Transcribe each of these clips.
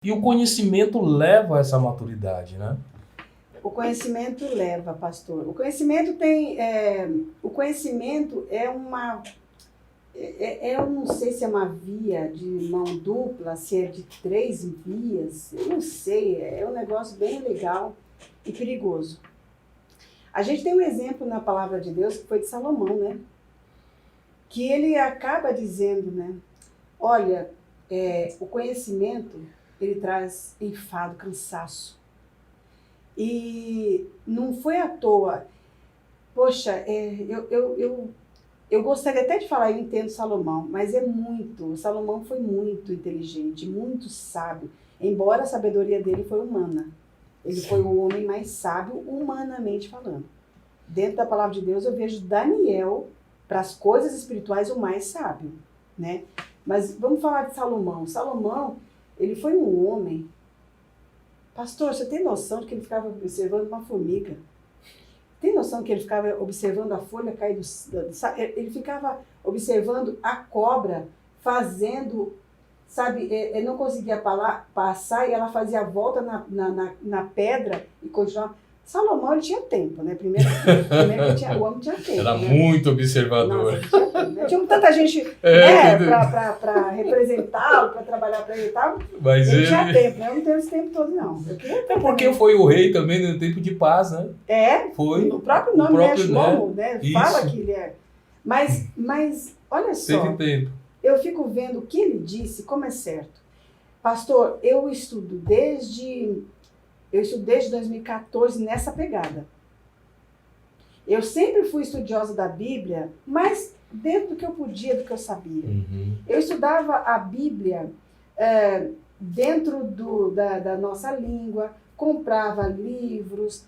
E o conhecimento leva a essa maturidade, né? O conhecimento leva, pastor. O conhecimento é uma... eu não sei se é uma via de mão dupla, se é de 3 vias, eu não sei, é um negócio bem legal e perigoso. A gente tem um exemplo na palavra de Deus que foi de Salomão, né? Que ele acaba dizendo, né? Olha, o conhecimento, ele traz enfado, cansaço. E não foi à toa. Poxa, eu gostaria até de falar, eu entendo Salomão, mas Salomão foi muito inteligente, muito sábio, embora a sabedoria dele foi humana. Ele foi o homem mais sábio, humanamente falando. Dentro da palavra de Deus, eu vejo Daniel, para as coisas espirituais, o mais sábio, né? Mas vamos falar de Salomão. Salomão, ele foi um homem... Pastor, você tem noção de que ele ficava observando uma formiga? Tem noção que ele ficava observando a folha cair ele ficava observando a cobra fazendo, sabe, ele não conseguia passar e ela fazia a volta na pedra e continuava. Salomão, ele tinha tempo, né? Primeiro o homem tinha tempo. Era, né? Muito observador. Nossa, tinha tanta gente para representá-lo, para trabalhar para ele e tal. Mas ele tinha tempo, né? Eu não tenho esse tempo todo, não. Porque foi o rei também no tempo de paz, né? Foi. O próprio nome, né? Shlomo, né? Fala que ele é. Mas olha só. Teve tempo. Eu fico vendo o que ele disse, como é certo. Pastor, eu estudo desde 2014 nessa pegada. Eu sempre fui estudiosa da Bíblia, mas dentro do que eu podia, do que eu sabia. Uhum. Eu estudava a Bíblia dentro da nossa língua, comprava livros,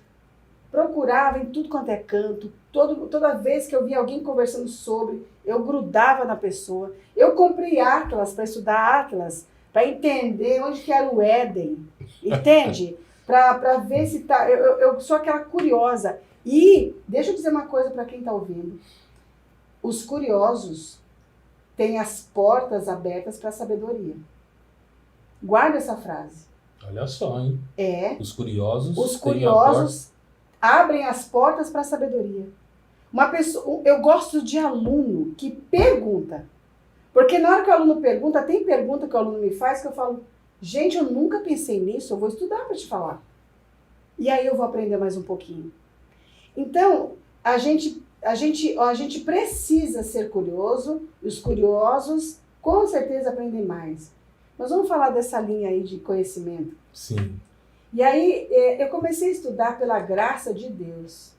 procurava em tudo quanto é canto. Toda vez que eu via alguém conversando sobre, eu grudava na pessoa. Eu comprei Atlas para estudar Atlas, para entender onde que era o Éden. Entende? Para ver se tá. Eu sou aquela curiosa. E deixa eu dizer uma coisa para quem está ouvindo. Os curiosos têm as portas abertas para a sabedoria. Guarda essa frase. Olha só, hein? Os curiosos abrem as portas para a sabedoria. Eu gosto de aluno que pergunta. Porque na hora que o aluno pergunta, tem pergunta que o aluno me faz que eu falo, gente, eu nunca pensei nisso, eu vou estudar para te falar. E aí eu vou aprender mais um pouquinho. Então, a gente precisa ser curioso, e os curiosos com certeza aprendem mais. Nós vamos falar dessa linha aí de conhecimento. Sim. E aí eu comecei a estudar pela graça de Deus.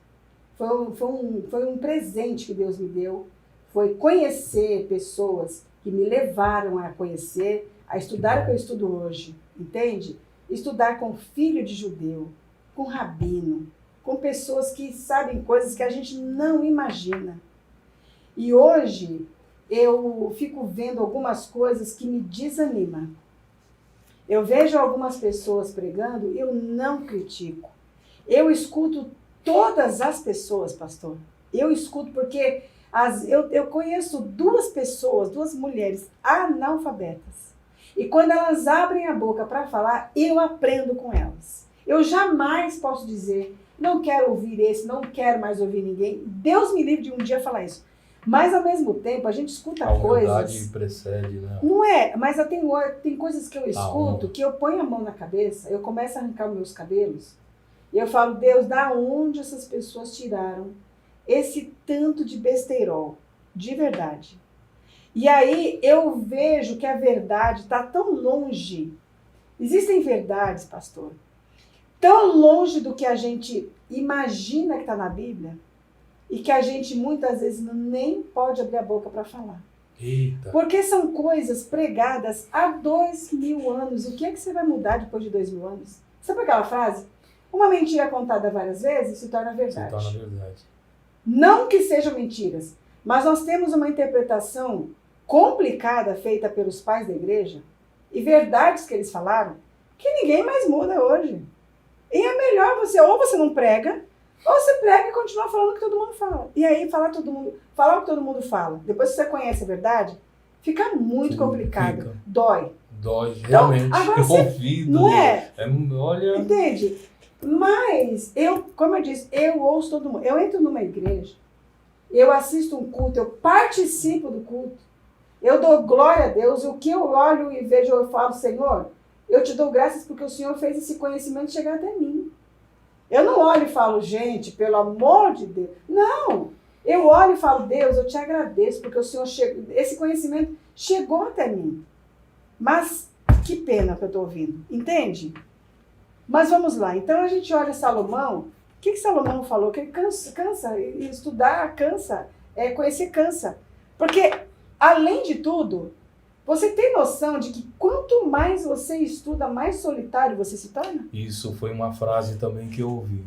Foi um presente que Deus me deu. Foi conhecer pessoas que me levaram a conhecer, a estudar o que eu estudo hoje, entende? Estudar com filho de judeu, com rabino, com pessoas que sabem coisas que a gente não imagina. E hoje eu fico vendo algumas coisas que me desanimam. Eu vejo algumas pessoas pregando, eu não critico. Eu escuto todas as pessoas, pastor. Eu escuto porque eu conheço duas mulheres analfabetas. E quando elas abrem a boca para falar, eu aprendo com elas. Eu jamais posso dizer, não quero ouvir esse, não quero mais ouvir ninguém. Deus me livre de um dia falar isso. Mas, ao mesmo tempo, a gente escuta coisas... A humildade precede, né? Não é, mas tem coisas que eu escuto, que eu ponho a mão na cabeça, eu começo a arrancar meus cabelos, e eu falo, Deus, da onde essas pessoas tiraram esse tanto de besteirol? De verdade. E aí eu vejo que a verdade está tão longe. Existem verdades, pastor, tão longe do que a gente imagina que está na Bíblia, e que a gente muitas vezes nem pode abrir a boca para falar. Eita. Porque são coisas pregadas há 2000 anos. O que é que você vai mudar depois de 2000 anos? Sabe aquela frase? Uma mentira contada várias vezes se torna verdade. Se torna verdade. Não que sejam mentiras, mas nós temos uma interpretação complicada feita pelos pais da igreja e verdades que eles falaram que ninguém mais muda hoje. E é melhor ou você não prega, ou você prega e continua falando o que todo mundo fala. E aí falar o que todo mundo fala. Depois que você conhece a verdade, fica muito complicado. Dói. Dói, realmente. agora Eu você- ouvido. não é? Olha. Entende? Mas como eu disse, eu ouço todo mundo. Eu entro numa igreja, eu assisto um culto, eu participo do culto, eu dou glória a Deus, o que eu olho e vejo, eu falo, Senhor, eu te dou graças porque o Senhor fez esse conhecimento chegar até mim. Eu não olho e falo, gente, pelo amor de Deus. Não! Eu olho e falo, Deus, eu te agradeço porque o Senhor esse conhecimento chegou até mim. Mas que pena que eu estou ouvindo, entende? Mas vamos lá, então a gente olha Salomão, o que Salomão falou? Que ele cansa, e estudar cansa, conhecer cansa. Porque, além de tudo, você tem noção de que quanto mais você estuda, mais solitário você se torna? Isso foi uma frase também que eu ouvi.